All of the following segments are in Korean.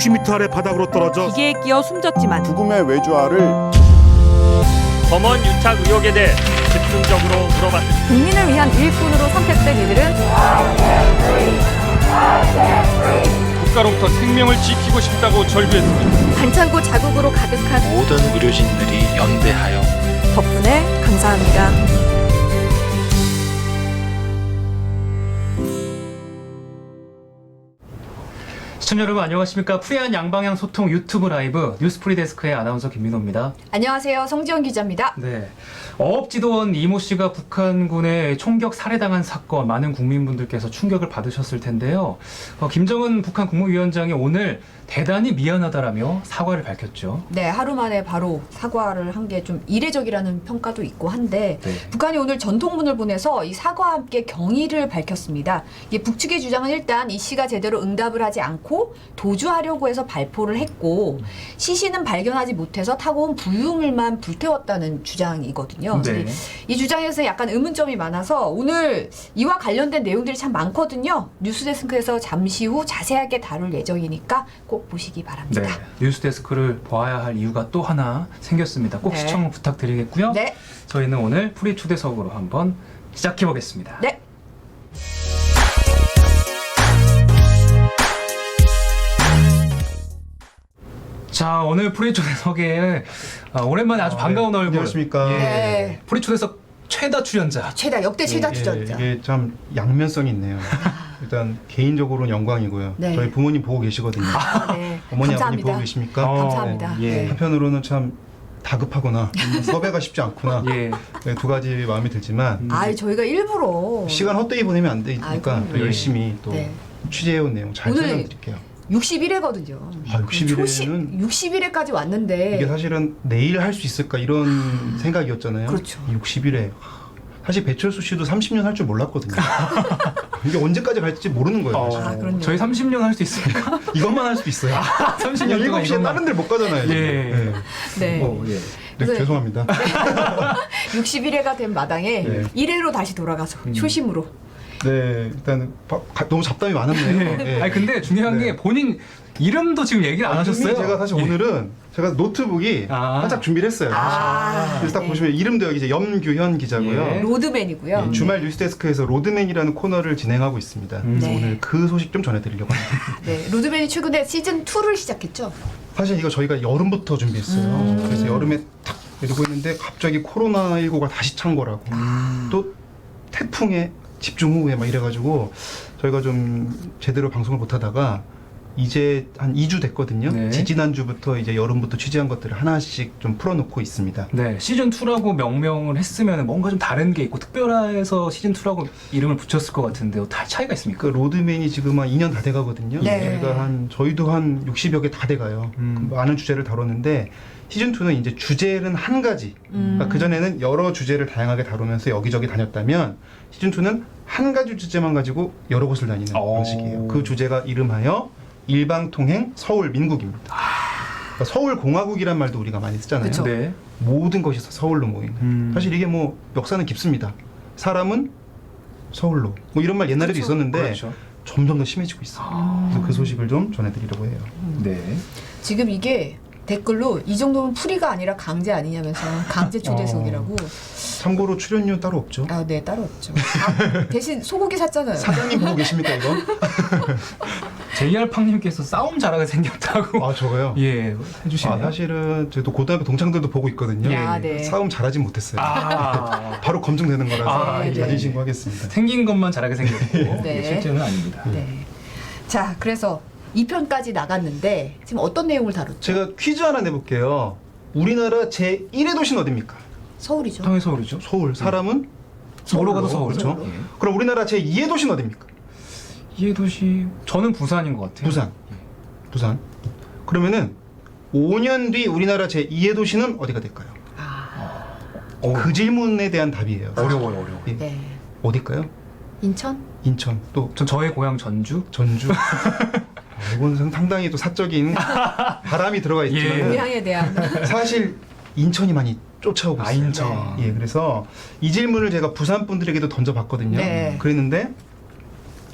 160m 아래 바닥으로 떨어져 기계에 끼어 숨졌지만 죽음의 외주화를 검언 유착 의혹에 대해 집중적으로 물어봤습니다. 국민을 위한 일꾼으로 선택된 이들은 국가로부터 생명을 지키고 싶다고 절규했습니다. 반창고 자국으로 가득한 모든 의료진들이 연대하여 덕분에 감사합니다. 시청자 여러분 안녕하십니까. 프리한 양방향 소통 유튜브 라이브 뉴스프리 데스크의 아나운서 김민호입니다. 안녕하세요. 성지연 기자입니다. 네, 어업지도원 이모 씨가 북한군에 총격 살해당한 사건 많은 국민분들께서 충격을 받으셨을 텐데요. 김정은 북한 국무위원장이 오늘 대단히 미안하다라며 사과를 밝혔죠. 네, 하루 만에 바로 사과를 한 게 좀 이례적이라는 평가도 있고 한데 네. 북한이 오늘 전통문을 보내서 이 사과와 함께 경의를 밝혔습니다. 이게 북측의 주장은 일단 이 씨가 제대로 응답을 하지 않고 도주하려고 해서 발포를 했고 시신은 발견하지 못해서 타고 온 부유물만 불태웠다는 주장이거든요. 네. 이 주장에서 약간 의문점이 많아서 오늘 이와 관련된 내용들이 참 많거든요. 뉴스데스크에서 잠시 후 자세하게 다룰 예정이니까 꼭 보시기 바랍니다. 네, 뉴스데스크를 봐야 할 이유가 또 하나 생겼습니다. 꼭 네. 시청 부탁드리겠고요. 네. 저희는 오늘 프리 초대석으로 한번 시작해 보겠습니다. 네. 자, 오늘 프리 초대석에 오랜만에 아주 반가운 얼굴. 안녕하십니까. 예. 네. 프리 초대석 최다 출연자. 최다 역대 최다 예, 주전자. 이게 참 양면성이 있네요. 일단 개인적으로는 영광이고요. 네. 저희 부모님 보고 계시거든요. 네. 어머니 감사합니다. 아버님 보고 계십니까? 감사합니다. 예. 네. 한편으로는 참 다급하거나 섭외가 쉽지 않구나. 예. 네, 두 가지 마음이 들지만 아, 저희가 일부러 시간 헛되이 보내면 안 되니까 아이고. 또 열심히 또 네. 취재해온 내용 잘 오늘 설명드릴게요. 60일회거든요. 아, 60일에는 60일회까지 왔는데 이게 사실은 내일 할 수 있을까 이런 생각이었잖아요. 그렇죠. 60일에 사실 배철수 씨도 30년 할 줄 몰랐거든요. 이게 언제까지 갈지 모르는 거예요. 사실. 아, 그럼요. 저희 30년 할 수 있습니까? 이것만 할 수 있어요. 30년 동안 7시에 다른 데를 못 가잖아요. 지금. 예. 네. 예. 네, 그래서- 죄송합니다. 60일회가 된 마당에 네. 1회로 다시 돌아가서 초심으로. 네, 일단 너무 잡담이 많았네요. 네. 아니 근데 중요한 네. 게 본인 이름도 지금 얘기를 안 하셨어요. 제가 사실 예. 오늘은 제가 노트북이 아. 살짝 준비를 했어요. 그래서 딱 네. 보시면 이름도 여기 이제 염규현 기자고요. 예. 로드맨이고요. 예, 주말 뉴스데스크에서 로드맨이라는 코너를 진행하고 있습니다. 그래서 네. 오늘 그 소식 좀 전해드리려고 합니다. 네, 로드맨이 최근에 시즌 2를 시작했죠. 사실 이거 저희가 여름부터 준비했어요. 그래서 여름에 탁 내리고 있는데 갑자기 코로나19가 다시 찬 거라고. 또 태풍에 집중 호우에 막 이래가지고 저희가 좀 제대로 방송을 못하다가 이제 한 2주 됐거든요. 네. 지지난주부터 이제 여름부터 취재한 것들을 하나씩 좀 풀어놓고 있습니다. 네, 시즌 2라고 명명을 했으면 뭔가 좀 다른 게 있고 특별해서 시즌 2라고 이름을 붙였을 것 같은데요. 다 차이가 있습니까? 그 로드맨이 지금 한 2년 다 돼가거든요. 네. 저희도 한 60여 개 다 돼가요. 많은 주제를 다뤘는데 시즌 2는 이제 주제는 한 가지. 그러니까 그 전에는 여러 주제를 다양하게 다루면서 여기저기 다녔다면 시즌 2는 한 가지 주제만 가지고 여러 곳을 다니는 방식이에요. 그 주제가 이름하여 일방통행 서울 민국입니다. 그러니까 서울 공화국이란 말도 우리가 많이 쓰잖아요. 그쵸. 네. 모든 것이 서울로 모이는. 사실 이게 뭐 역사는 깊습니다. 사람은 서울로. 뭐 이런 말 옛날에도 그쵸. 있었는데 그렇죠. 점점 더 심해지고 있어요. 그래서 그 소식을 좀 전해드리려고 해요. 네. 지금 이게 댓글로 이 정도면 풀이가 아니라 강제 아니냐면서 강제 초대석이라고. 참고로 출연료 따로 없죠. 아, 네, 따로 없죠. 아, 대신 소고기 샀잖아요. 사장님 보고 계십니까 이거? JR 팡님께서 싸움 잘하게 생겼다고 아 저거요? 예 해주시네요. 사실은 저희도 고등학교 동창들도 보고 있거든요. 아, 네. 싸움 잘하진 못했어요. 아, 바로 검증되는 거라서 아, 네. 자진 신고하겠습니다. 생긴 것만 잘하게 생겼고 네. 예, 실제는 아닙니다. 네. 자, 그래서 2편까지 나갔는데 지금 어떤 내용을 다뤘죠? 제가 퀴즈 하나 내볼게요. 우리나라 제 1의 도시는 어디입니까? 서울이죠. 당연히 서울이죠. 서울. 사람은 뭐로 가도 서울. 그렇죠. 예. 그럼 우리나라 제 2의 도시는 어디입니까? 이해 도시 저는 부산인 것 같아요. 부산. 부산. 그러면은 5년 뒤 우리나라 제 2의 도시는 어디가 될까요? 그 질문에 대한 답이에요. 어려워요. 예. 네. 어딜까요? 인천? 인천. 또 전 저의 고향 전주. 전주. 이건 상당히 또 사적인 바람이 들어가 있지만 예. 고향에 대한. 사실 인천이 많이 쫓아오고 있어요. 인천. 예, 그래서 이 질문을 제가 부산 분들에게도 던져봤거든요. 네. 그랬는데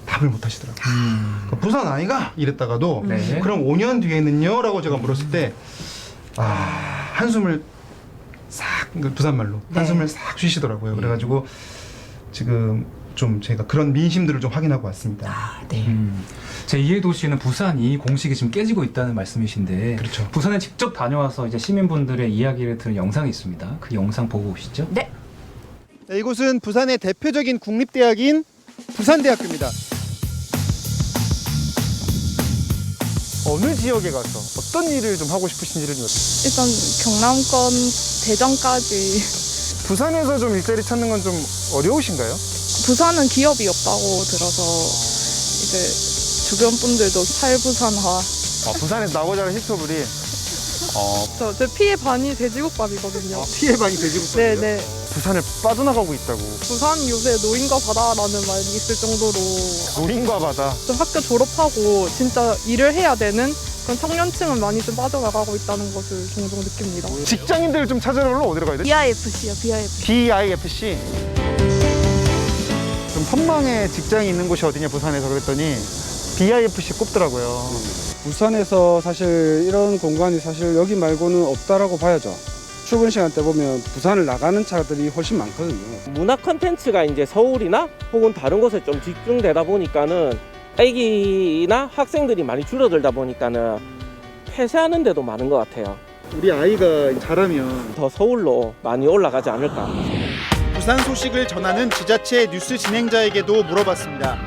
답을 못 하시더라고요. 그러니까 부산 아이가 이랬다가도 네. 그럼 5년 뒤에는요? 라고 제가 물었을 때 한숨을 싹, 그러니까 부산말로 네. 한숨을 싹 쉬시더라고요. 그래가지고 지금 좀 제가 그런 민심들을 좀 확인하고 왔습니다. 네. 제2의 도시는 부산이 공식이 지금 깨지고 있다는 말씀이신데 그렇죠. 부산에 직접 다녀와서 이제 시민분들의 이야기를 들은 영상이 있습니다. 그 영상 보고 오시죠. 네. 네, 이곳은 부산의 대표적인 국립대학인 부산대학교입니다. 어느 지역에 가서 어떤 일을 좀 하고 싶으신지를 좀 일단 경남권 대전까지. 부산에서 좀 일자리 찾는 건 좀 어려우신가요? 부산은 기업이 없다고 들어서 이제 주변 분들도 탈부산화. 부산에서 나고 자란 히스토블이 제 피해 반이 돼지국밥이거든요. 피해 많이 되지고 네네. 부산을 빠져나가고 있다고. 부산 요새 노인과 바다라는 말이 있을 정도로 노인과 바다. 좀 학교 졸업하고 진짜 일을 해야 되는 그런 청년층은 많이 좀 빠져나가고 있다는 것을 종종 느낍니다. 직장인들을 좀 찾으러 어디로 가야 돼? BIFC요, BIFC. BIFC. 좀 선망의 직장이 있는 곳이 어디냐 부산에서 그랬더니 BIFC 꼽더라고요. 부산에서 사실 이런 공간이 사실 여기 말고는 없다라고 봐야죠. 출근 시간 때 보면 부산을 나가는 차들이 훨씬 많거든요. 문화 콘텐츠가 이제 서울이나 혹은 다른 곳에 좀 집중되다 보니까는 아기나 학생들이 많이 줄어들다 보니까는 폐쇄하는 데도 많은 것 같아요. 우리 아이가 자라면 더 서울로 많이 올라가지 않을까. 부산 소식을 전하는 지자체 뉴스 진행자에게도 물어봤습니다.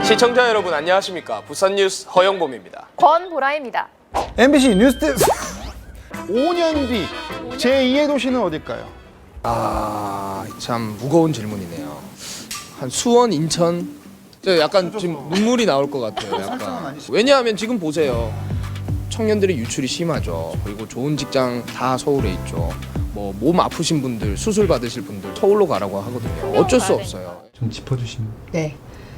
시청자 여러분 안녕하십니까? 부산 뉴스 허영범입니다. 권보라입니다. MBC 뉴스데스크 5년 뒤 제2의 도시는 어딜까요? 참 무거운 질문이네요. 한 수원, 인천. 저 약간 지금 눈물이 나올 것 같아요. 약간. 왜냐하면 지금 보세요. 청년들의 유출이 심하죠. 그리고 좋은 직장 다 서울에 있죠. 뭐 몸 아프신 분들, 수술 받으실 분들 서울로 가라고 하거든요. 어쩔 수 없어요. 좀 짚어주시면. 네.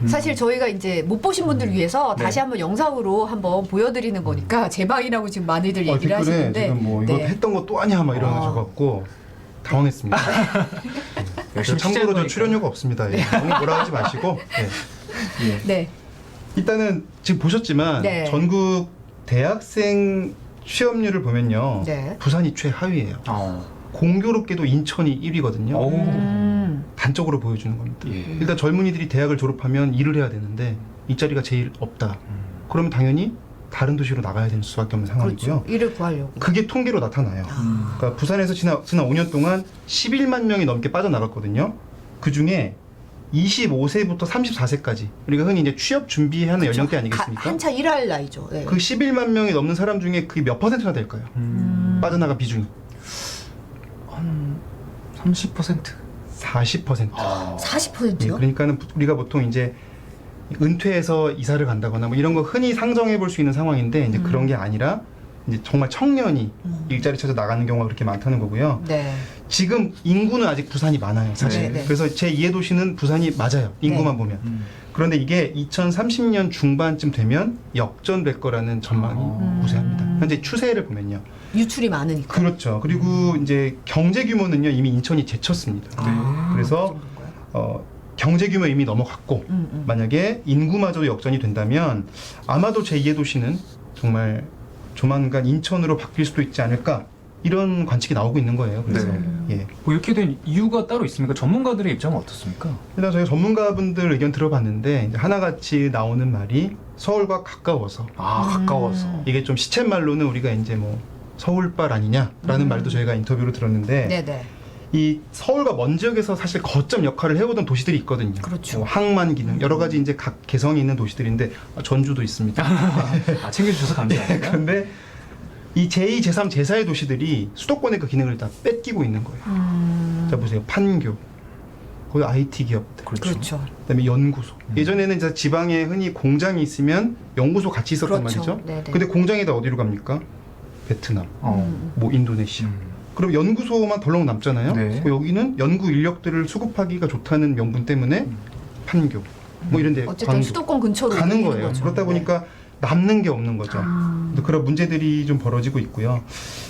사실 저희가 이제 못 보신 분들 위해서 다시 한번 영상으로 한번 보여드리는 거니까 제 방이라고 지금 많이들 얘기를 댓글에 하시는데 지금 뭐 이거 네. 했던 거 또 하냐 막 이러셔갖고 당황했습니다. 열심히 참고로 저 취재하니까요. 출연료가 없습니다. 예. 너무 뭐라 하지 마시고. 예. 네. 일단은 지금 보셨지만 네. 전국 대학생 취업률을 보면요. 네. 부산이 최하위예요. 공교롭게도 인천이 1위거든요. 단적으로 보여주는 겁니다. 예. 일단 젊은이들이 대학을 졸업하면 일을 해야 되는데 일자리가 제일 없다. 그러면 당연히 다른 도시로 나가야 되는 수밖에 없는 상황이고요. 그렇죠. 일을 구하려고. 그게 통계로 나타나요. 그러니까 부산에서 지난 5년 동안 11만 명이 넘게 빠져나갔거든요. 그 중에 25세부터 34세까지 우리가 흔히 이제 취업 준비하는 연령대 아니겠습니까? 한참 일할 나이죠. 네. 그 11만 명이 넘는 사람 중에 그게 몇 퍼센트나 될까요? 빠져나간 비중이 한 30%. 40%. 40%요? 그러니까는 우리가 보통 이제 은퇴해서 이사를 간다거나 뭐 이런 거 흔히 상정해 볼 수 있는 상황인데 이제 그런 게 아니라 이제 정말 청년이 일자리 찾아 나가는 경우가 그렇게 많다는 거고요. 네. 지금 인구는 아직 부산이 많아요, 사실. 네, 네. 그래서 제2의 도시는 부산이 맞아요. 인구만 보면. 그런데 이게 2030년 중반쯤 되면 역전될 거라는 전망이 우세합니다. 현재 추세를 보면요. 유출이 많으니까. 그렇죠. 그리고 이제 경제 규모는요 이미 인천이 제쳤습니다. 그래서 경제 규모 이미 넘어갔고 만약에 인구마저도 역전이 된다면 아마도 제2의 도시는 정말 조만간 인천으로 바뀔 수도 있지 않을까 이런 관측이 나오고 있는 거예요. 그래서 예. 뭐 이렇게 된 이유가 따로 있습니까? 전문가들의 입장은 어떻습니까? 일단 저희 전문가분들 의견 들어봤는데 이제 하나같이 나오는 말이 서울과 가까워서 가까워서. 이게 좀 시쳇말로는 우리가 이제 뭐 서울발 아니냐라는 말도 저희가 인터뷰로 들었는데 네네. 이 서울과 먼 지역에서 사실 거점 역할을 해오던 도시들이 있거든요. 그렇죠. 뭐 항만 기능 여러 가지 이제 각 개성이 있는 도시들인데 전주도 있습니다. 챙겨주셔서 감사합니다. 그런데 이 제2, 제3, 제4의 도시들이 수도권의 그 기능을 다 뺏기고 있는 거예요. 자 보세요, 판교, 거기 IT 기업들, 그렇죠. 그다음에 연구소. 예전에는 이제 지방에 흔히 공장이 있으면 연구소 같이 있었단 그렇죠. 말이죠. 네네. 근데 공장이 다 어디로 갑니까? 베트남, 뭐 인도네시아. 그럼 연구소만 덜렁 남잖아요. 네. 여기는 연구 인력들을 수급하기가 좋다는 명분 때문에 판교, 뭐 이런데 어쨌든 광주 수도권 근처로 가는 옮기는 거예요. 거죠. 그렇다 보니까 남는 게 없는 거죠. 그런 문제들이 좀 벌어지고 있고요.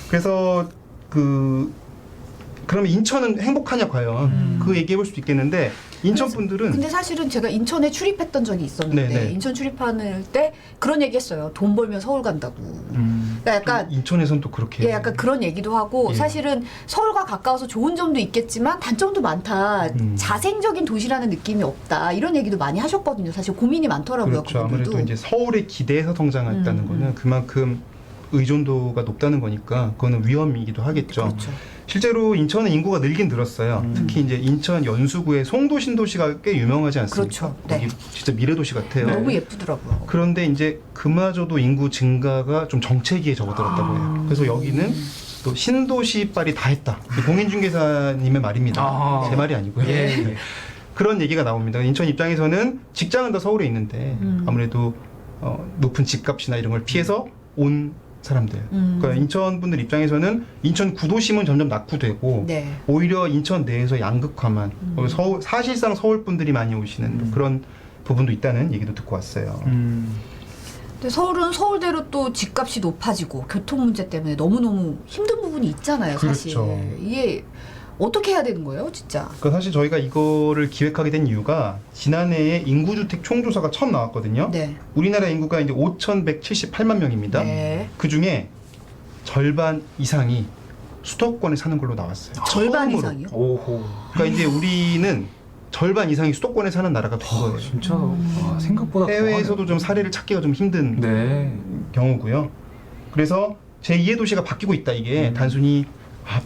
그래서 그러면 인천은 행복하냐 과연 그 얘기해 볼 수도 있겠는데 인천 분들은 근데 사실은 제가 인천에 출입했던 적이 있었는데 네네. 인천 출입할 때 그런 얘기했어요. 돈 벌면 서울 간다고. 그러니까 약간 인천에선 또 그렇게 예, 약간 그런 얘기도 하고 예. 사실은 서울과 가까워서 좋은 점도 있겠지만 단점도 많다. 자생적인 도시라는 느낌이 없다. 이런 얘기도 많이 하셨거든요. 사실 고민이 많더라고요. 그렇죠. 그분들도. 아무래도 이제 서울에 기대해서 성장했다는 거는 그만큼 의존도가 높다는 거니까 그거는 위험이기도 하겠죠. 그렇죠. 실제로 인천은 인구가 늘긴 늘었어요. 특히 이제 인천 연수구의 송도 신도시가 꽤 유명하지 않습니까? 그렇죠. 네. 거기 진짜 미래도시 같아요. 너무 예쁘더라고요. 그런데 이제 그마저도 인구 증가가 좀 정체기에 접어들었다고 해요. 그래서 여기는 또 신도시빨이 다 했다. 공인중개사님의 말입니다. 아. 제 말이 아니고요. 예. 그런 얘기가 나옵니다. 인천 입장에서는 직장은 다 서울에 있는데 아무래도 높은 집값이나 이런 걸 피해서 온 사람들. 그러니까 인천 분들 입장에서는 인천 구도심은 점점 낙후되고 네. 오히려 인천 내에서 양극화만 서울, 사실상 서울 분들이 많이 오시는 그런 부분도 있다는 얘기도 듣고 왔어요. 근데 서울은 서울대로 또 집값이 높아지고 교통 문제 때문에 너무너무 힘든 부분이 있잖아요. 사실. 그렇죠. 이게 어떻게 해야 되는 거예요, 진짜? 그러니까 사실 저희가 이거를 기획하게 된 이유가 지난해에 인구주택 총조사가 처음 나왔거든요. 네. 우리나라 인구가 이제 5,178만 명입니다. 네. 그 중에 절반 이상이 수도권에 사는 걸로 나왔어요. 절반 처음으로. 이상이요? 오호. 그러니까 이제 우리는 절반 이상이 수도권에 사는 나라가 된 거예요. 진짜 와, 생각보다 해외에서도 좀 사례를 찾기가 좀 힘든 네. 경우고요. 그래서 제2의 도시가 바뀌고 있다. 이게 단순히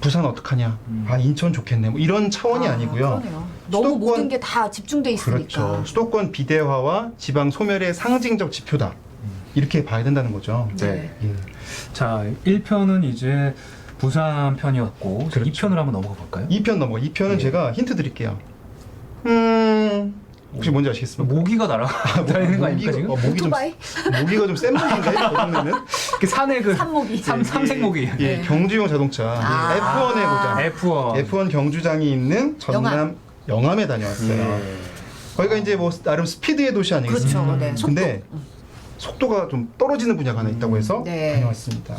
부산 어떡하냐, 인천 좋겠네, 뭐 이런 차원이 아니고요. 그러네요. 너무 수도권- 모든 게 다 집중돼 있으니까. 그렇죠. 수도권 비대화와 지방 소멸의 상징적 지표다. 이렇게 봐야 된다는 거죠. 네. 예. 자, 1편은 이제 부산 편이었고 그렇죠. 2편으로 한번 넘어가 볼까요? 2편 넘어. 2편은 예. 제가 힌트 드릴게요. 혹시 뭔지 아시겠습니까? 모기가 날아다니는 거 아닙니까 지금? 오토바이? 모기가 좀 센 모기인가요? 보면은 그 산의 그 산모기. 삼색 모기. 예, 경주용 자동차 아. F1의 고장. F1. F1 경주장이 있는 전남 영암에 다녀왔어요. 예. 거기가 이제 뭐 나름 스피드의 도시 아니겠습니까? 그렇죠. 네. 속도. 근데 속도가 좀 떨어지는 분야가 하나 있다고 해서 네. 다녀왔습니다.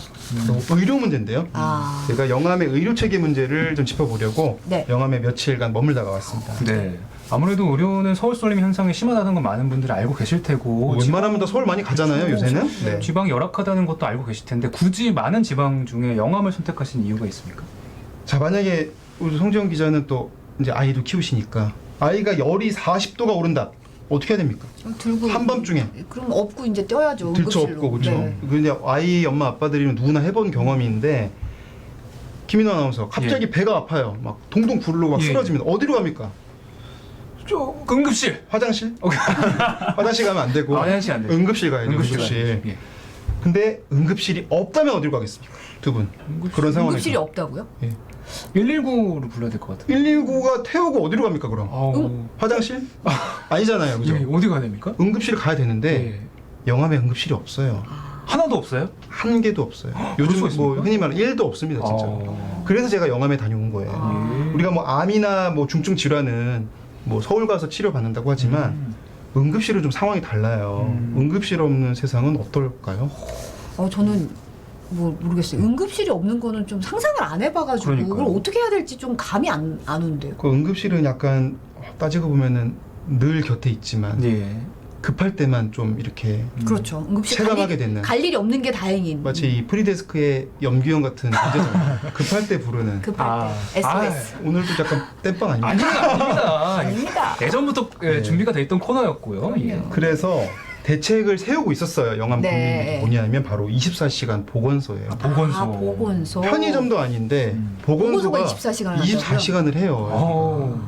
의료 문제인데요. 아. 제가 영암의 의료 체계 문제를 좀 짚어보려고 네. 영암에 며칠간 머물다가 왔습니다. 네. 아무래도 의료는 서울 쏠림 현상이 심하다는 건 많은 분들이 알고 계실 테고 웬만하면 다 서울 많이 가잖아요, 요새는. 네. 지방이 열악하다는 것도 알고 계실 텐데 굳이 많은 지방 중에 영암을 선택하신 이유가 있습니까? 자, 만약에 우리 송지영 기자는 또 이제 아이도 키우시니까 아이가 열이 40도가 오른다. 어떻게 해야 됩니까? 들고 한밤중에. 그럼 업고 이제 뛰어야죠. 들쳐 응급실로. 없고 그렇죠. 네. 그 이제 아이 엄마 아빠들이면 누구나 해본 경험인데 김인호 아나운서 갑자기 배가 아파요. 막 동동 구르고 막 예. 쓰러집니다. 어디로 갑니까? 저 응급실. 화장실? 화장실 가면 안 되고 화장실 안 돼요. 응급실 가야죠. 응급실. 응급실. 예. 근데 응급실이 없다면 어디로 가겠습니까? 두 분. 그런 상황에서. 응급실이 없다고요? 119로 불러야 될 것 같아요. 119가 태우고 어디로 갑니까 그럼? 화장실? 아니잖아요, 그죠? 예, 어디 가야 됩니까? 응급실 가야 되는데 예. 영암에 응급실이 없어요. 하나도 없어요? 한 개도 없어요. 그럴 요즘 수가 뭐 있습니까? 흔히 말하는 1도 없습니다, 진짜. 그래서 제가 영암에 다녀온 거예요. 우리가 뭐 암이나 뭐 중증 질환은 뭐 서울 가서 치료 받는다고 하지만 응급실은 좀 상황이 달라요. 응급실 없는 세상은 어떨까요? 저는 뭐 모르겠어요. 응급실이 없는 거는 좀 상상을 안 해봐가지고 그러니까요. 그걸 어떻게 해야 될지 좀 감이 안 오는데요. 그 응급실은 약간 따지고 보면은 늘 곁에 있지만 예. 급할 때만 좀 이렇게 그렇죠. 응급실 체감하게 되는. 갈 일이 없는 게 다행인. 마치 이 프리데스크의 염규형 같은 존재잖아요. 급할 때 부르는. 급할 때 SOS. 오늘도 약간 땜빵 아닙니까? 아닙니다. 아닙니다. 예전부터 준비가 돼 있던 코너였고요. 예. 그래서 대책을 세우고 있었어요. 영암 네. 국민이 뭐냐면 바로 24시간 보건소예요. 보건소. 보건소. 편의점도 아닌데 보건소가 보건소가 24시간을 24시간을 해요.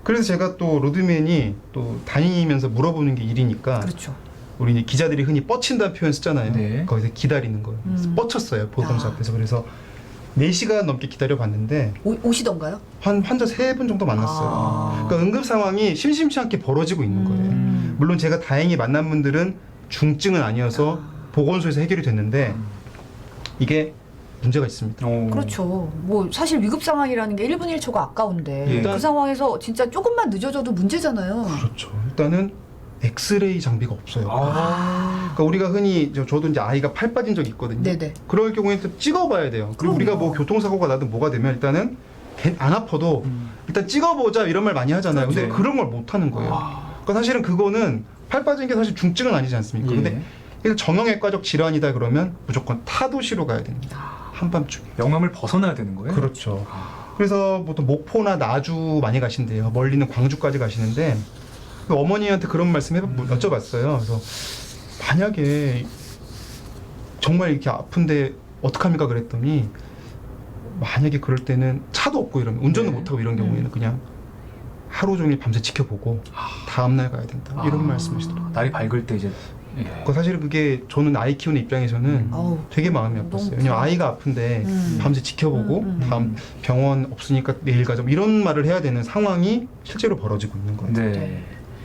그래서 제가 또 로드맨이 또 다니면서 물어보는 게 일이니까 그렇죠. 우리 이제 기자들이 흔히 뻗친다는 표현 쓰잖아요. 네. 거기서 기다리는 거예요. 그래서 뻗쳤어요. 보건소 앞에서. 그래서 4시간 넘게 기다려봤는데 오시던가요? 환자 3분 정도 만났어요. 그러니까 응급 상황이 심심치 않게 벌어지고 있는 거예요. 물론 제가 다행히 만난 분들은 중증은 아니어서 보건소에서 해결이 됐는데 이게 문제가 있습니다. 그렇죠. 뭐 사실 위급 상황이라는 게 1분 1초가 아까운데 예. 그 상황에서 진짜 조금만 늦어져도 문제잖아요. 그렇죠. 일단은 엑스레이 장비가 없어요. 그러니까 우리가 흔히 저도 이제 아이가 팔 빠진 적이 있거든요. 네네. 그럴 경우에는 또 찍어봐야 돼요. 그리고 우리가 뭐 교통사고가 나든 뭐가 되면 일단은 안 아파도 일단 찍어보자 이런 말 많이 하잖아요. 근데 네. 그런 걸 못 하는 거예요. 그러니까 사실은 그거는 팔 빠진 게 사실 중증은 아니지 않습니까? 예. 근데 일단 정형외과적 질환이다 그러면 무조건 타도시로 가야 됩니다. 한밤중에. 영암을 벗어나야 되는 거예요? 그렇죠. 그래서 보통 목포나 나주 많이 가신대요. 멀리는 광주까지 가시는데 그 어머니한테 그런 말씀 여쭤봤어요. 그래서 만약에 정말 이렇게 아픈데 어떡합니까 그랬더니 만약에 그럴 때는 차도 없고 이러면 운전도 네. 못하고 이런 경우에는 그냥 하루 종일 밤새 지켜보고 다음날 가야 된다 이런 말씀하시더라고요. 날이 밝을 때 이제 사실 그게 저는 아이 키우는 입장에서는 어우, 되게 마음이 아팠어요. 왜냐면 아이가 아픈데 밤새 지켜보고 다음 병원 없으니까 내일 가자 뭐 이런 말을 해야 되는 상황이 실제로 벌어지고 있는 거예요. 네.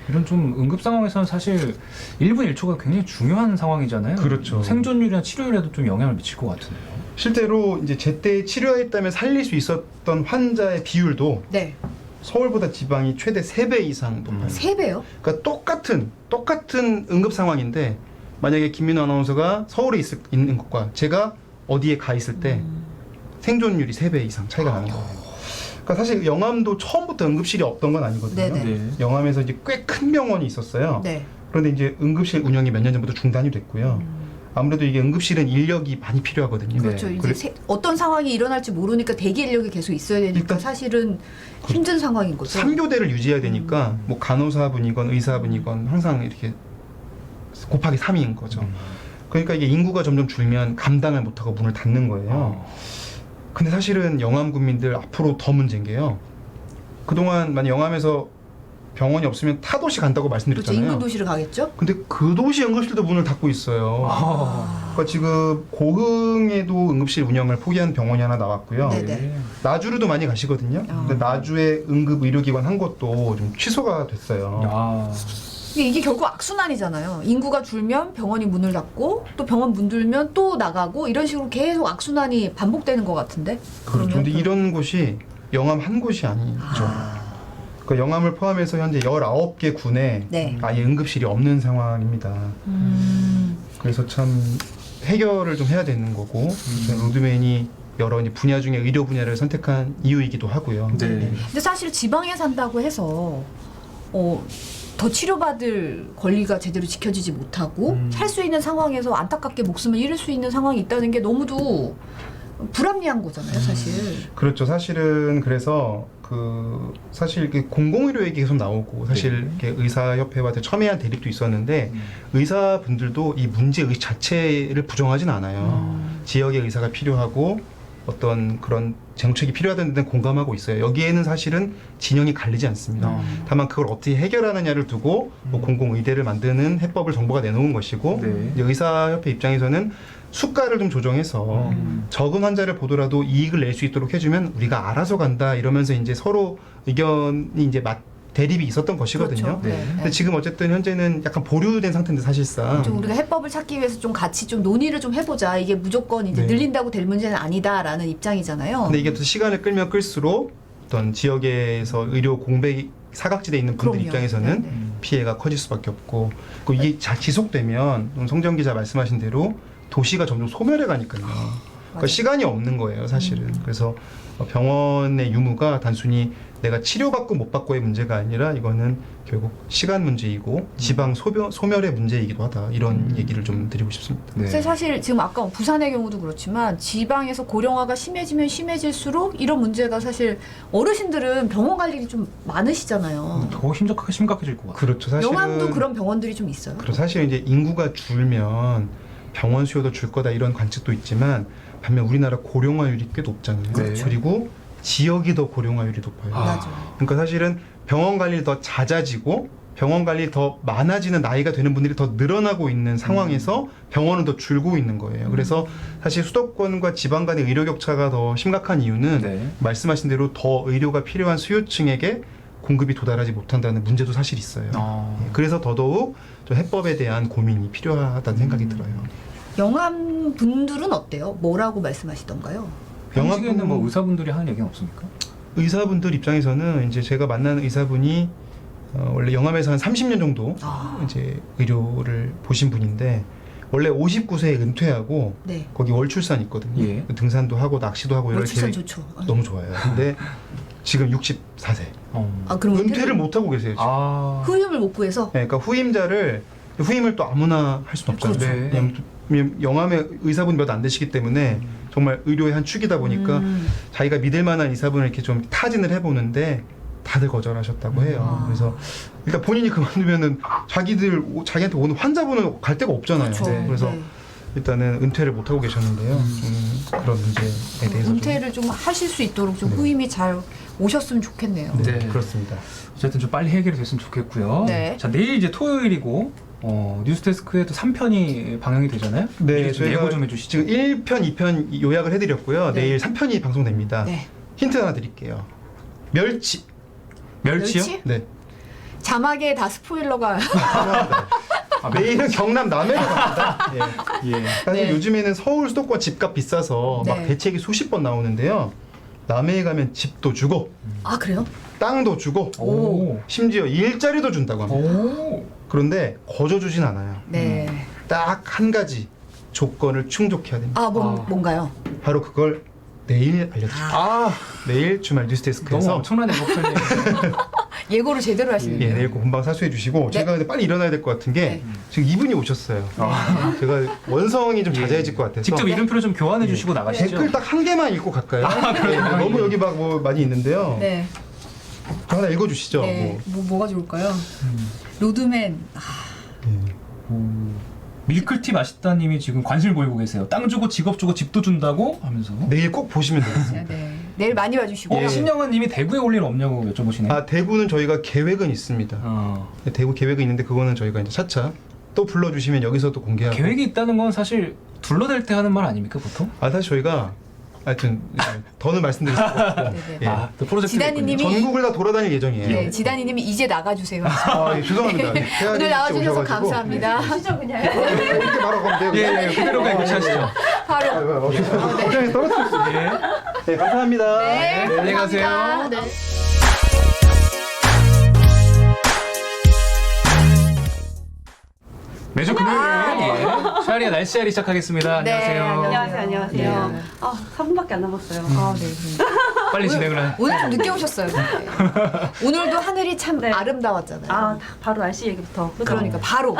이런 좀 응급 상황에서는 사실 1분 1초가 굉장히 중요한 상황이잖아요. 그렇죠. 생존율이나 치료율에도 좀 영향을 미칠 것 같은데요. 실제로 이제 제때 치료했다면 살릴 수 있었던 환자의 비율도 네. 서울보다 지방이 최대 3배 이상 높아요. 3배요? 그러니까 똑같은 응급 상황인데 만약에 김민호 아나운서가 서울에 있는 것과 제가 어디에 가 있을 때 생존율이 3배 이상 차이가 나는 거예요. 그러니까 사실 영암도 처음부터 응급실이 없던 건 아니거든요. 네네. 네. 영암에서 이제 꽤 큰 병원이 있었어요. 네. 그런데 이제 응급실 운영이 몇 년 전부터 중단이 됐고요. 아무래도 이게 응급실은 인력이 많이 필요하거든요. 그렇죠. 네. 이제 어떤 상황이 일어날지 모르니까 대기 인력이 계속 있어야 되니까 일단 사실은 힘든 상황인 거죠. 3교대를 유지해야 되니까 뭐 간호사분이건 의사분이건 항상 이렇게 곱하기 3인 거죠. 그러니까 이게 인구가 점점 줄면 감당을 못하고 문을 닫는 거예요. 근데 사실은 영암 국민들 앞으로 더 문제인 게요. 그동안 만약 영암에서 병원이 없으면 타도시 간다고 그렇죠. 말씀드렸잖아요. 인근 도시를 가겠죠? 근데 그 도시 응급실도 문을 닫고 있어요. 그러니까 지금 고흥에도 응급실 운영을 포기한 병원이 하나 나왔고요. 네네. 나주로도 많이 가시거든요. 근데 나주의 응급 의료기관 한 곳도 좀 취소가 됐어요. 근데 이게 결국 악순환이잖아요. 인구가 줄면 병원이 문을 닫고 또 병원 문 들면 또 나가고 이런 식으로 계속 악순환이 반복되는 것 같은데. 그렇죠. 근데 이런 곳이 영암 한 곳이 아니죠. 그 영암을 포함해서 현재 19개 군에 네. 아예 응급실이 없는 상황입니다. 그래서 참 해결을 좀 해야 되는 거고 로드맨이 여러 이제 분야 중에 의료 분야를 선택한 이유이기도 하고요. 네. 근데 사실 지방에 산다고 해서 더 치료받을 권리가 제대로 지켜지지 못하고 살 수 있는 상황에서 안타깝게 목숨을 잃을 수 있는 상황이 있다는 게 너무도 불합리한 거잖아요, 사실. 그렇죠. 사실은 그래서 사실 이렇게 공공의료 얘기 계속 나오고 사실 이렇게 의사협회와 첨예한 대립도 있었는데 의사분들도 이 문제의 자체를 부정하진 않아요. 지역의 의사가 필요하고 어떤 그런 정책이 필요하다는 데는 공감하고 있어요. 여기에는 사실은 진영이 갈리지 않습니다. 다만 그걸 어떻게 해결하느냐를 두고 뭐 공공의대를 만드는 해법을 정부가 내놓은 것이고 이제 의사협회 입장에서는 수가를 좀 조정해서 적은 환자를 보더라도 이익을 낼 수 있도록 해주면 우리가 알아서 간다 이러면서 이제 서로 의견이 이제 대립이 있었던 것이거든요. 그렇죠. 네. 근데 지금 어쨌든 현재는 약간 보류된 상태인데 사실상 좀 우리가 해법을 찾기 위해서 좀 같이 좀 논의를 좀 해보자. 이게 무조건 이제 네. 늘린다고 될 문제는 아니다라는 입장이잖아요. 근데 이게 또 시간을 끌면 끌수록 어떤 지역에서 의료 공백 사각지대에 있는 분들 그럼요. 입장에서는 네. 피해가 커질 수밖에 없고 그리고 이게 지속되면 성정 기자 말씀하신 대로 도시가 점점 소멸해 가니까요. 그러니까 시간이 없는 거예요, 사실은. 그래서 병원의 유무가 단순히 내가 치료받고 못 받고의 문제가 아니라 이거는 결국 시간 문제이고 지방 소멸의 문제이기도 하다. 이런 얘기를 좀 드리고 싶습니다. 근데 사실 지금 아까 부산의 경우도 그렇지만 지방에서 고령화가 심해지면 심해질수록 이런 문제가 사실 어르신들은 병원 갈 일이 좀 많으시잖아요. 더 심각해질 것 같아요. 그렇죠. 사실은 영암도 그런 병원들이 좀 있어요. 그리고 사실 이제 인구가 줄면 병원 수요도 줄 거다 이런 관측도 있지만 반면 우리나라 고령화율이 꽤 높잖아요. 네. 그리고 지역이 더 고령화율이 높아요. 맞아. 그러니까 사실은 병원 관리를 더 잦아지고 병원 관리 더 많아지는 나이가 되는 분들이 더 늘어나고 있는 상황에서 병원은 더 줄고 있는 거예요. 그래서 사실 수도권과 지방 간의 의료 격차가 더 심각한 이유는 말씀하신 대로 더 의료가 필요한 수요층에게 공급이 도달하지 못한다는 문제도 사실 있어요. 그래서 더더욱 좀 해법에 대한 고민이 필요하다는 생각이 들어요. 영암 분들은 어때요? 뭐라고 말씀하시던가요? 현직에는 뭐 의사분들이 하는 얘기는 없습니까? 의사분들 입장에서는 이제 제가 만난 의사분이 원래 영암에서 한 30년 정도 이제 의료를 보신 분인데 원래 59세에 은퇴하고 네. 거기 월출산 있거든요. 예. 등산도 하고 낚시도 하고 이럴 월출산 계획 좋죠. 너무 좋아요. 근데 지금 64세. 아, 그럼 은퇴를 못 하고 계세요. 지금. 후임을 못 구해서. 네, 그러니까 후임을 또 아무나 할 수는 없잖아요. 그렇죠. 왜냐면 영암의 의사분 몇 안 되시기 때문에 정말 의료의 한 축이다 보니까 자기가 믿을 만한 의사분을 이렇게 좀 타진을 해보는데 다들 거절하셨다고 해요. 그래서 일단 본인이 그만두면은 자기한테 오는 환자분은 갈 데가 없잖아요. 그렇죠. 그래서 네. 일단은 은퇴를 못 하고 계셨는데요. 그런 문제에 대해서 은퇴를 좀 하실 수 있도록 좀 네. 후임이 잘 오셨으면 좋겠네요. 네, 네. 그렇습니다. 어쨌든 좀 빨리 해결이 됐으면 좋겠고요. 네. 자, 내일 이제 토요일이고 뉴스데스크에도 3편이 방영이 되잖아요. 미리 좀 예고 좀 해주시죠. 지금 1편, 2편 요약을 해드렸고요. 네. 내일 3편이 방송됩니다. 네. 힌트 하나 드릴게요. 멸치. 멸치요? 네. 자막에 다 스포일러가. 내일은 경남 남해로 갑니다. 예. 예. 사실 네. 요즘에는 서울 수도권 집값 비싸서 막 네. 대책이 수십 번 나오는데요. 남해에 가면 집도 주고 아, 그래요? 땅도 주고 오. 심지어 일자리도 준다고 합니다. 오. 그런데 거저 주진 않아요. 네. 딱 한 가지 조건을 충족해야 됩니다. 아, 뭔가요? 바로 그걸 내일 알려드릴게요. 내일 주말 너무 뉴스데스크에서 엄청난 행복편이에요. 예고를 제대로 하시네요. 예, 내일 꼭 본방 사수해 주시고 네. 제가 근데 빨리 일어나야 될 것 같은 게 네. 지금 이분이 오셨어요. 제가 원성이 좀 자제해질 것 같아서 직접 이름표를 좀 교환해 주시고 나가시죠. 댓글 딱 한 개만 읽고 갈까요? 네, 너무 여기 막 뭐 많이 있는데요. 네. 하나 읽어주시죠. 네. 뭐. 뭐가 좋을까요? 로드맨. 밀크티 맛있다님이 지금 관심을 보이고 계세요. 땅 주고 직업 주고 집도 준다고 하면서. 내일 꼭 보시면 되겠습니다. 네. 내일 많이 봐주시고. 신영환님이 대구에 올 일 없냐고 여쭤보시네요. 아, 대구는 저희가 계획은 있습니다. 네, 대구 계획은 있는데 그거는 저희가 이제 차차 또 불러주시면 여기서 또 공개하고. 계획이 있다는 건 사실 둘러댈 때 하는 말 아닙니까 보통? 아, 사실 저희가 하여튼 더는 말씀드릴 수가 없고 네네. 예. 또 프로젝트가 지단이님이- 있군요. 전국을 다 돌아다닐 예정이에요. 네, 지단이님이 이제 나가주세요. 아, 예, 죄송합니다. 네. 오늘 나와주셔서 감사합니다. 시죠 그냥. 이렇게 바로 가면 돼요. 예, 그대로 가고 하시죠. 바로. 고장이 떨어질 수 있어요. 예. 네, 감사합니다. 네, 안녕히 가세요. 감사합니다. 네. 매주 금요일 샤리아 날씨알이 시작하겠습니다. 네, 안녕하세요. 안녕하세요. 네. 아, 3분밖에 안 남았어요. 아, 네. 빨리 진행을 해. 오늘 좀 늦게 오셨어요. 네. 오늘도 하늘이 참 네. 아름다웠잖아요. 아, 바로 날씨 얘기부터. 그러니까 바로.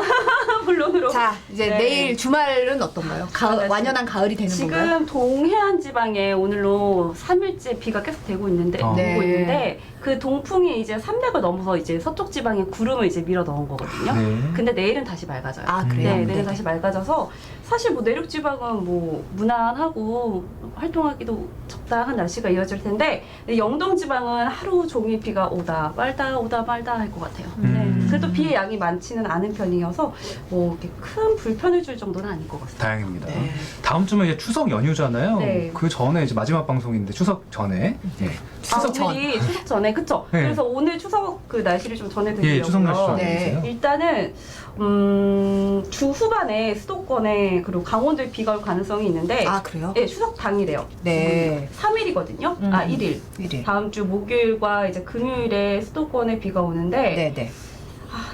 물론으로. 자, 이제 네. 내일 주말은 어떤가요? 날씨. 완연한 가을이 되는 건가요? 지금 동해안 지방에 오늘로 3일째 비가 계속 되고 있는데, 네. 오고 있는데 그 동풍이 이제 300을 넘어서 이제 서쪽 지방에 구름을 이제 밀어 넣은 거거든요. 네. 근데 내일은 다시 맑아져요. 아, 그래요? 네, 내일은 네. 다시 맑아져서 사실 뭐 내륙 지방은 뭐 무난하고 활동하기도 적당한 날씨가 이어질 텐데 영동 지방은 하루 종일 비가 오다 말다 오다 말다 할 것 같아요. 네. 그래도 비의 양이 많지는 않은 편이어서 뭐 이렇게 큰 불편을 줄 정도는 아닐 것 같습니다. 다행입니다. 네. 다음 주면 이제 추석 연휴잖아요. 네. 그 전에 이제 마지막 방송인데 추석 전에. 네. 추석 전. 오늘이 추석 전에 그쵸? 네. 그래서 오늘 추석 그 날씨를 좀 전해드리려고요. 예, 추석 날씨 좀 네. 알려주세요. 일단은 주 후반에 수도권에 그리고 강원도에 비가 올 가능성이 있는데 아, 그래요? 예, 추석 당일에요. 네. 3일이거든요. 아, 1일. 1일. 다음 주 목요일과 이제 금요일에 수도권에 비가 오는데 네, 네.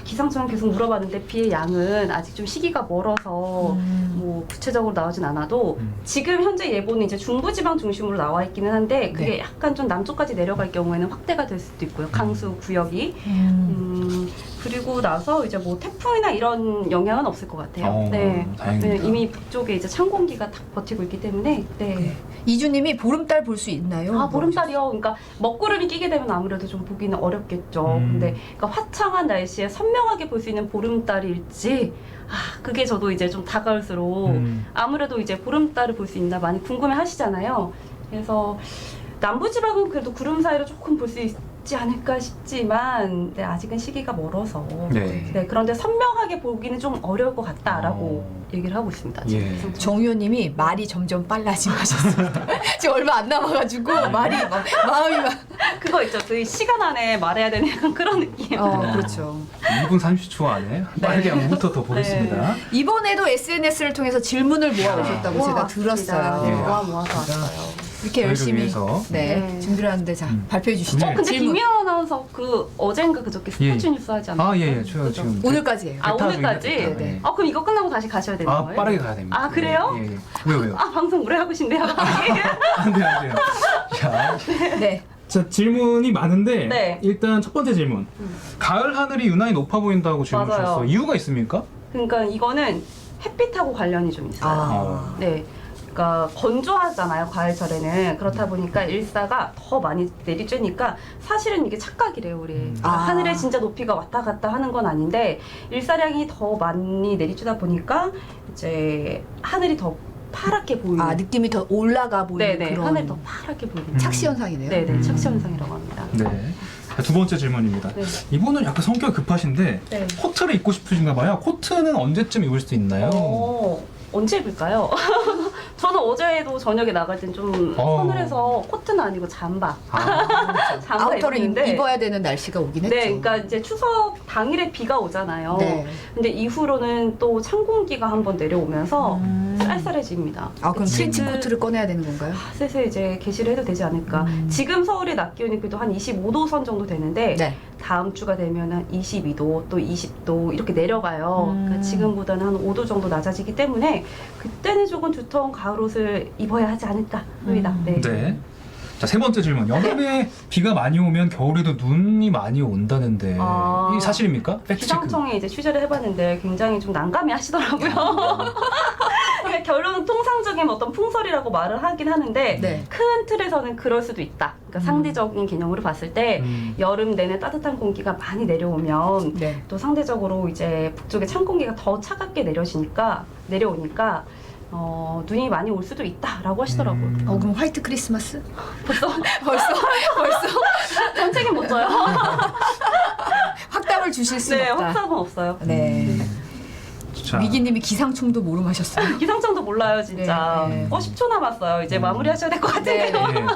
기상청은 계속 물어봤는데 비의 양은 아직 좀 시기가 멀어서 뭐 구체적으로 나오진 않아도 지금 현재 예보는 이제 중부지방 중심으로 나와 있기는 한데 그게 네. 약간 좀 남쪽까지 내려갈 경우에는 확대가 될 수도 있고요. 강수 구역이. 그리고 나서 이제 뭐 태풍이나 이런 영향은 없을 것 같아요. 네. 다행입니다. 네, 이미 북쪽에 이제 찬 공기가 딱 버티고 있기 때문에. 네. 이주님이 보름달 볼 수 있나요? 아, 보름달이요. 그러니까 먹구름이 끼게 되면 아무래도 좀 보기는 어렵겠죠. 근데 그러니까 화창한 날씨에 선명하게 볼 수 있는 보름달일지 그게 저도 이제 좀 다가올수록 아무래도 이제 보름달을 볼 수 있나 많이 궁금해 하시잖아요. 그래서 남부지방은 그래도 구름 사이로 조금 볼 수 있지 않을까 싶지만 네, 아직은 시기가 멀어서 네. 네, 그런데 선명하게 보기는 좀 어려울 것 같다라고 얘기를 하고 있습니다. 예. 정 의원님이 말이 점점 빨라지고 하셨습니다. 지금 얼마 안 남아가지고 말이 마음이 막. 그거 있죠. 그 시간 안에 말해야 되는 약간 그런 느낌. 그렇죠. 2분 30초 안에 빠르게 한번 훑어더 보겠습니다. 이번에도 SNS를 통해서 질문을 모아오셨다고 제가 들었어요. 예. 모아서 왔어요. 이렇게 저희를 열심히 위해서. 네. 준비를 하는데 자 발표해 주시죠. 네. 근데 질문. 김미연 아나운서 그 어젠가 그저께 예. 스포츠 뉴스 하지 않았어요? 예. 저 그죠? 지금 오늘까지예요. 아, 대타 오늘까지? 중인데, 대타. 네. 아, 그럼 이거 끝나고 다시 가셔야 되는 아, 거예요? 빠르게 가야 됩니다. 아, 그래요? 예. 왜요? 아, 방송 오래 하고 싶네요. 안 돼요. 자, 네. 자, 질문이 많은데 네. 일단 첫 번째 질문. 가을 하늘이 유난히 높아 보인다고 질문 맞아요. 주셨어요. 이유가 있습니까? 그러니까 이거는 햇빛하고 관련이 좀 있어요. 아. 네. 그러니까 건조하잖아요, 가을철에는. 그렇다 보니까 일사가 더 많이 내리쬐니까 사실은 이게 착각이래요, 우리. 그러니까 아. 하늘에 진짜 높이가 왔다 갔다 하는 건 아닌데 일사량이 더 많이 내리쬐다 보니까 이제 하늘이 더 파랗게 보이는. 아 느낌이 더 올라가 보이는 네네. 그런 하늘이 더 파랗게 보이는. 착시 현상이네요. 네네. 착시 현상이라고 합니다. 네. 자, 두 번째 질문입니다. 네. 이분은 약간 성격이 급하신데 네. 코트를 입고 싶으신가 봐요. 코트는 언제쯤 입을 수 있나요? 언제 입을까요? 저는 어제도 저녁에 나갈 땐 좀 서늘해서 코트는 아니고 잠바. 잠바 아우터를 입었는데 입어야 되는 날씨가 오긴 했죠. 네, 그러니까 이제 추석 당일에 비가 오잖아요. 네. 근데 이후로는 또 찬 공기가 한번 내려오면서 쌀쌀해집니다. 아 그럼 지금 트렌치 코트를 꺼내야 되는 건가요? 슬슬 이제 게시를 해도 되지 않을까. 지금 서울의 낮 기온이 그래도 한 25도 선 정도 되는데 네. 다음 주가 되면은 22도 또 20도 이렇게 내려가요. 그러니까 지금보다는 한 5도 정도 낮아지기 때문에 그때는 조금 두터운 가을 옷을 입어야 하지 않을까 합니다. 네. 네. 자, 세 번째 질문. 여름에 비가 많이 오면 겨울에도 눈이 많이 온다는데 아. 이게 사실입니까? 팩트 체크. 기상청에 이제 취재를 해봤는데 굉장히 좀 난감해 하시더라고요. 그러니까 결론은 통상적인 어떤 풍설이라고 말을 하긴 하는데 네. 큰 틀에서는 그럴 수도 있다. 그러니까 상대적인 개념으로 봤을 때 여름 내내 따뜻한 공기가 많이 내려오면 네. 또 상대적으로 이제 북쪽에 찬 공기가 더 차갑게 내려오니까 눈이 많이 올 수도 있다라고 하시더라고요. 그럼 화이트 크리스마스? 벌써 벌써 전책은 못 져요. 확답을 주실 수는 네, 없다. 확답은 없어요. 네. 자, 미기님이 기상청도 모름하셨어요. 기상청도 몰라요, 진짜. 네, 네. 10초 남았어요. 이제 마무리하셔야 될 것 같은데요. 네. 네.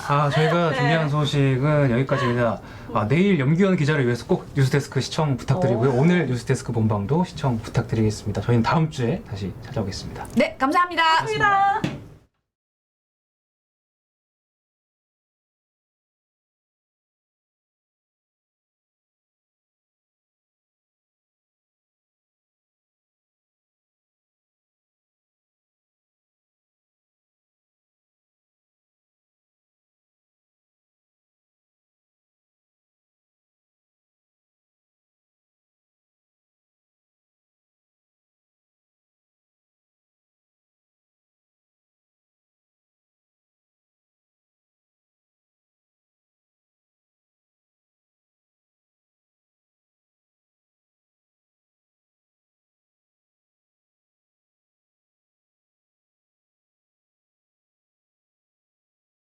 아, 저희가 네. 준비한 소식은 여기까지입니다. 내일 염기현 기자를 위해서 꼭 뉴스데스크 시청 부탁드리고요. 오늘 뉴스데스크 본방도 시청 부탁드리겠습니다. 저희는 다음 주에 다시 찾아오겠습니다. 네, 감사합니다. 감사합니다.